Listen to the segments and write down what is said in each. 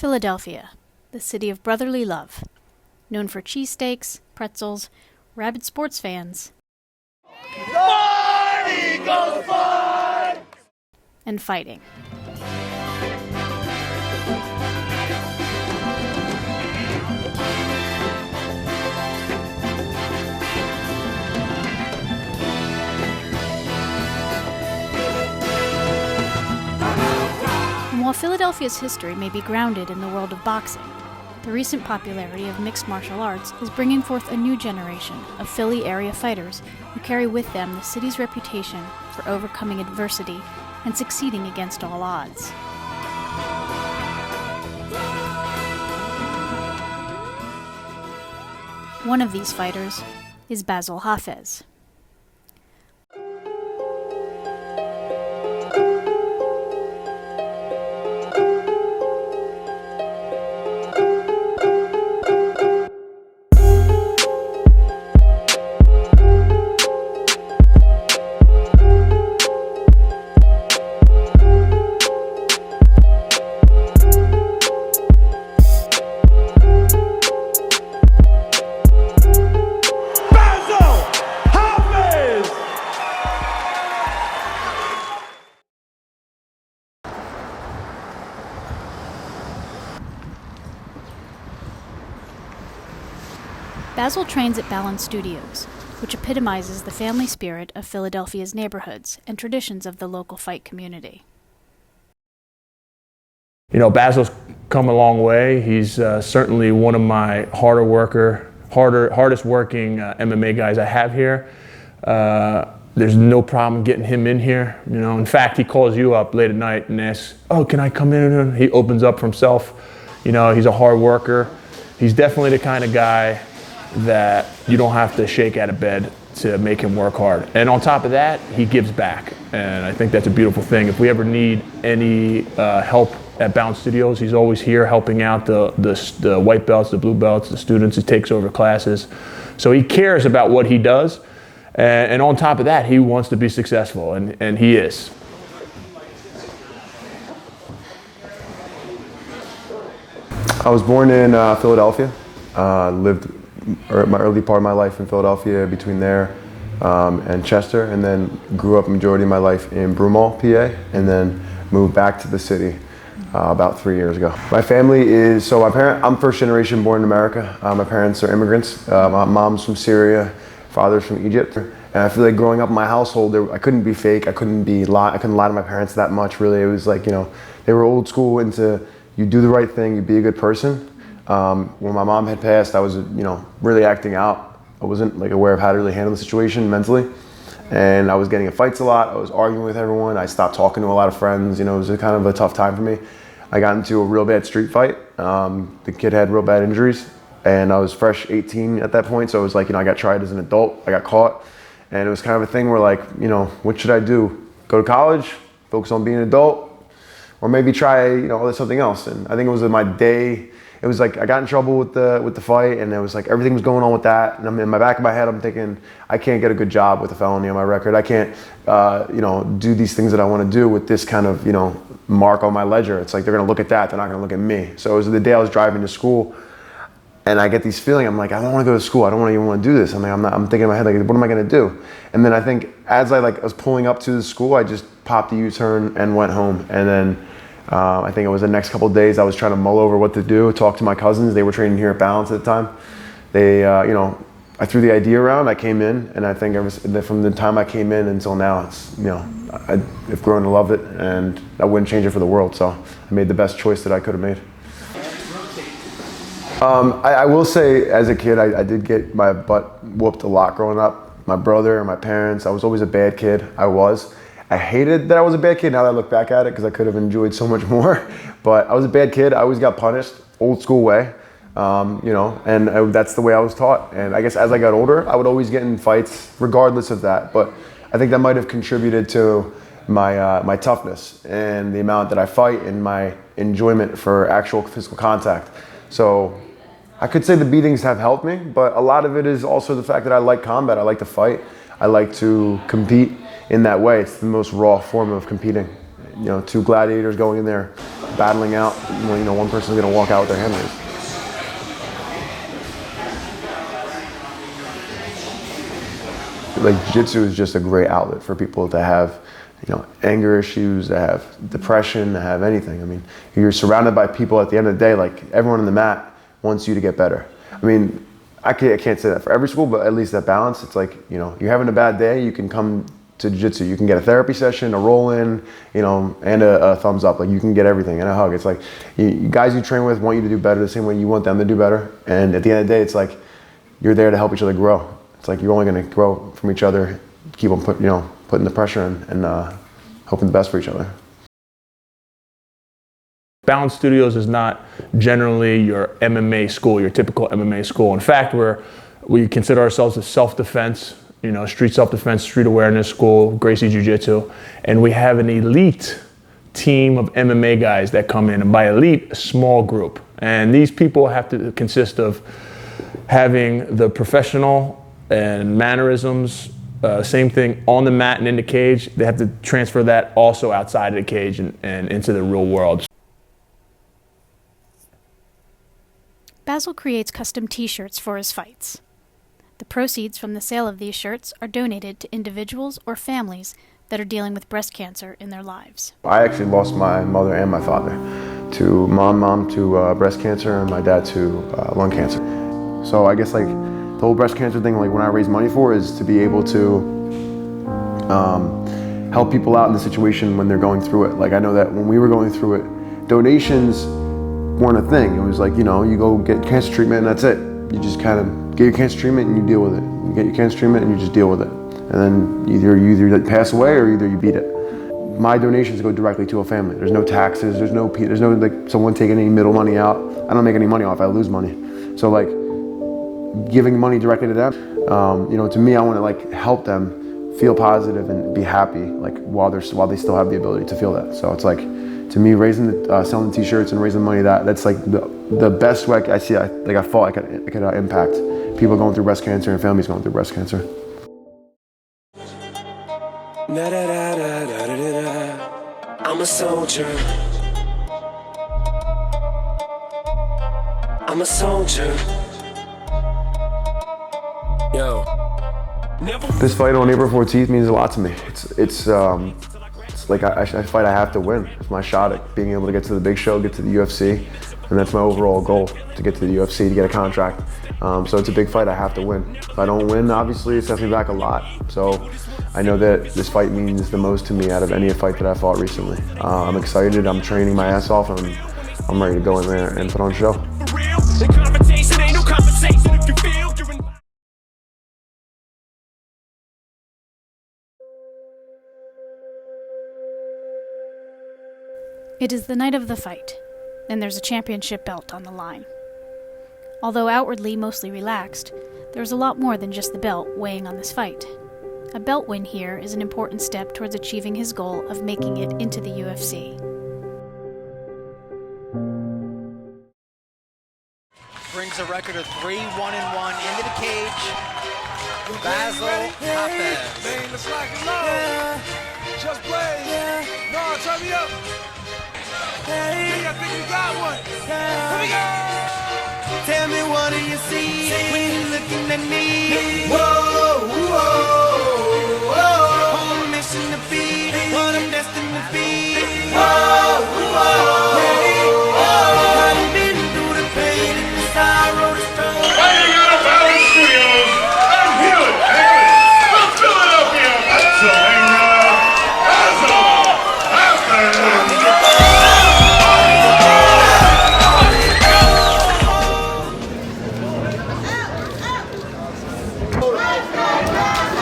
Philadelphia, the city of brotherly love, known for cheesesteaks, pretzels, rabid sports fans, and fighting. And while Philadelphia's history may be grounded in the world of boxing, the recent popularity of mixed martial arts is bringing forth a new generation of Philly area fighters who carry with them the city's reputation for overcoming adversity and succeeding against all odds. One of these fighters is Bassil Hafez. Bassil trains at Balance Studios, which epitomizes the family spirit of Philadelphia's neighborhoods and traditions of the local fight community. You know, Bassil's come a long way. He's certainly one of my hardest working MMA guys I have here. There's no problem getting him in here. You know, in fact, he calls you up late at night and asks, "Oh, can I come in?" He opens up for himself. You know, he's a hard worker. He's definitely the kind of guy that you don't have to shake out of bed to make him work hard. And on top of that, he gives back. And I think that's a beautiful thing. If we ever need any help at Balance Studios, he's always here helping out the white belts, the blue belts, the students. He takes over classes. So he cares about what he does. And on top of that, he wants to be successful, and he is. I was born in Philadelphia. Lived my early part of my life in Philadelphia, between there and Chester, and then grew up majority of my life in Broomall, PA, and then moved back to the city about 3 years ago. My family is, I'm first generation born in America. My parents are immigrants. My mom's from Syria, father's from Egypt. And I feel like growing up in my household, I couldn't be fake, I couldn't lie to my parents that much, really. It was like, you know, they were old school into, you do the right thing, you be a good person. When my mom had passed, I was, you know, really acting out. I wasn't like aware of how to really handle the situation mentally. And I was getting in fights a lot. I was arguing with everyone. I stopped talking to a lot of friends. You know, it was kind of a tough time for me. I got into a real bad street fight. The kid had real bad injuries, and I was fresh 18 at that point. So it was like, you know, I got tried as an adult. I got caught. And it was kind of a thing where, like, you know, what should I do? Go to college, focus on being an adult, or maybe try, you know, something else. And I think it was my day. It was like I got in trouble with the fight, and it was like everything was going on with that. And I'm in my back of my head, I'm thinking, I can't get a good job with a felony on my record. I can't, you know, do these things that I want to do with this kind of, you know, mark on my ledger. It's like they're gonna look at that, they're not gonna look at me. So it was the day I was driving to school, and I get these feelings. I'm like, I don't want to go to school. I don't even want to do this. I'm thinking in my head, like, what am I gonna do? And then I think as I was pulling up to the school, I just popped the U-turn and went home. And then I think it was the next couple of days I was trying to mull over what to do, talk to my cousins. They were training here at Balance at the time. They, you know, I threw the idea around, I came in, and I think from the time I came in until now, it's, you know, I've grown to love it, and I wouldn't change it for the world. So I made the best choice that I could have made. I will say, as a kid, I did get my butt whooped a lot growing up. My brother and my parents, I was always a bad kid. I hated that I was a bad kid now that I look back at it, because I could have enjoyed so much more. But I was a bad kid. I always got punished, old school way, you know, and that's the way I was taught. And I guess as I got older, I would always get in fights regardless of that. But I think that might have contributed to my toughness and the amount that I fight and my enjoyment for actual physical contact. So I could say the beatings have helped me, but a lot of it is also the fact that I like combat. I like to fight. I like to compete in that way. It's the most raw form of competing. you know, two gladiators going in there, battling out. Well, you know, one person's going to walk out with their hand raised. Like, jiu-jitsu is just a great outlet for people to have, you know, anger issues, to have depression, to have anything. I mean, you're surrounded by people at the end of the day, like everyone on the mat wants you to get better. I mean, I can't say that for every school, but at least that balance. It's like, you know, you're having a bad day, you can come to jiu-jitsu. You can get a therapy session, a roll-in, you know, and a thumbs up. Like, you can get everything, and a hug. It's like, guys you train with want you to do better the same way you want them to do better. And at the end of the day, it's like, you're there to help each other grow. It's like, you're only going to grow from each other, keep on putting the pressure in, and hoping the best for each other. Balance Studios is not generally your MMA school, your typical MMA school. In fact, we consider ourselves a self-defense, you know, street self-defense, street awareness school, Gracie Jiu-Jitsu, and we have an elite team of MMA guys that come in, and by elite, a small group. And these people have to consist of having the professional and mannerisms, same thing on the mat and in the cage. They have to transfer that also outside of the cage and into the real world. Bassil creates custom t-shirts for his fights. The proceeds from the sale of these shirts are donated to individuals or families that are dealing with breast cancer in their lives. I actually lost my mother and my father to mom to breast cancer, and my dad to lung cancer. So I guess, like, the whole breast cancer thing, like, when I raise money for is to be able to help people out in the situation when they're going through it. Like, I know that when we were going through it, donations weren't a thing. It was like, you know, you go get cancer treatment and that's it. You just kind of get your cancer treatment and you deal with it. You get your cancer treatment and you just deal with it. And then you either pass away or either you beat it. My donations go directly to a family. There's no taxes, there's no like someone taking any middle money out. I don't make any money off, I lose money. So, like, giving money directly to them, you know, to me, I want to, like, help them feel positive and be happy, like, while they still have the ability to feel that. So it's like, to me, selling the t-shirts and raising money, that's like the best way I see. I thought I could impact people going through breast cancer and families going through breast cancer. I'm a soldier. I'm a soldier. Yo. This fight on April 14th means a lot to me. It's like I fight I have to win. It's my shot at being able to get to the big show, get to the UFC, and that's my overall goal, to get to the UFC, to get a contract. So it's a big fight I have to win. If I don't win, obviously it sets me back a lot. So I know that this fight means the most to me out of any fight that I fought recently. I'm excited, I'm training my ass off, and I'm ready to go in there and put on a show. It is the night of the fight, and there's a championship belt on the line. Although outwardly mostly relaxed, there's a lot more than just the belt weighing on this fight. A belt win here is an important step towards achieving his goal of making it into the UFC. Brings a record of 3-1-1 into the cage. Bassil Hafez. Just play. No, turn me up. I think we got one. Here we go. Tell me, what do you see when you're looking at me? Whoa, whoa, whoa. On a mission to be what I'm destined to be. Whoa, whoa, whoa. I've been through the pain and the sorrow, the struggle. Fighting out of Balance Studios, I'm here from Philadelphia, Pennsylvania, Bassil Hafez.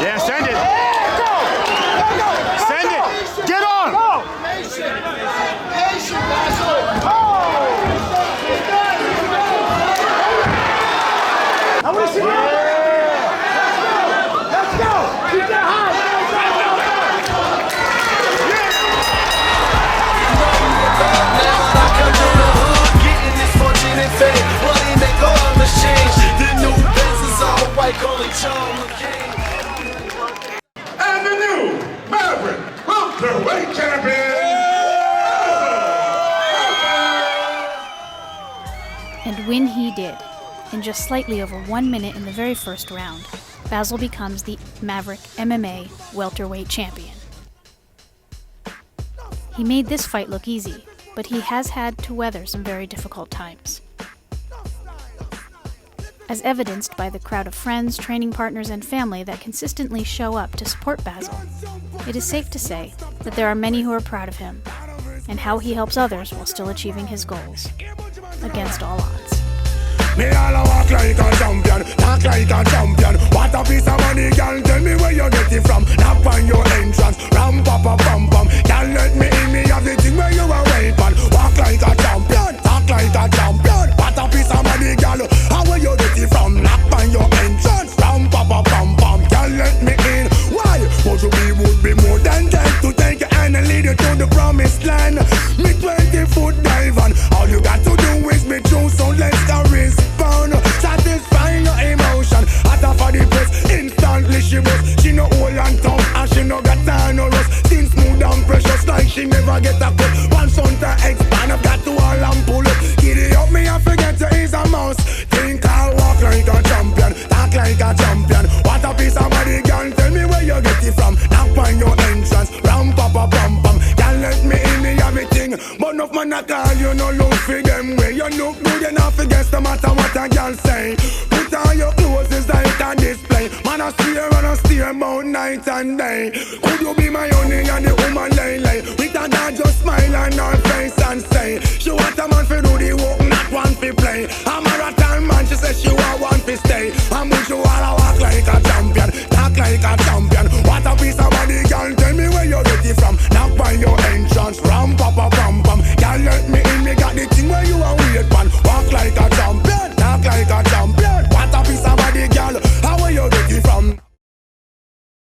Yeah, send it. Send it. Get on. I want to see you. Let's go. Keep that high. Getting this fortune and fame. Money make all the change. The new Benz is all white, calling charm again. And the new Maverick welterweight champion, And when he did, in just slightly over 1 minute in the very first round, Bassil becomes the Maverick MMA welterweight champion. He made this fight look easy, but he has had to weather some very difficult times. As evidenced by the crowd of friends, training partners, and family that consistently show up to support Bassil, it is safe to say that there are many who are proud of him and how he helps others while still achieving his goals, against all odds. Me all a walk like a champion, talk like a champion. What a piece of money, girl, tell me where you get it from. Knock on your entrance, ram pa pa pam pam. Girl, let me in, me have the thing where you are waiting on. Walk like a champion, talk like a champion. What a piece of money, girl, how where you get it from? Knock on your entrance, ram pa pa pam pam. Girl, let me in. Why? What you be would be more than that to take your hand and lead you to the promised land. Me 20-foot dive on. All you got to do is be true, so let's go respond. Satisfying your emotion. Hotter for the press, instantly she bust. She no old and tough, and she no got time no rust. Skin smooth and precious like she never get a cut. Once on to expand, I've got to all and pull up. Giddy up, me I forget to ease a mouse. Think I'll walk like a champion, talk like a champion. What a piece of body, girl, tell me where you get it from. Knock on your entrance, ram pa pa pam pam. Can't let me in, me everything. But enough man a call, you no look for them way. You look good enough against no matter what a girl say. Put on your clothes, it's like a display. Man a steer about night and day. Could you be my honey and the woman lay? With a dad just smile and her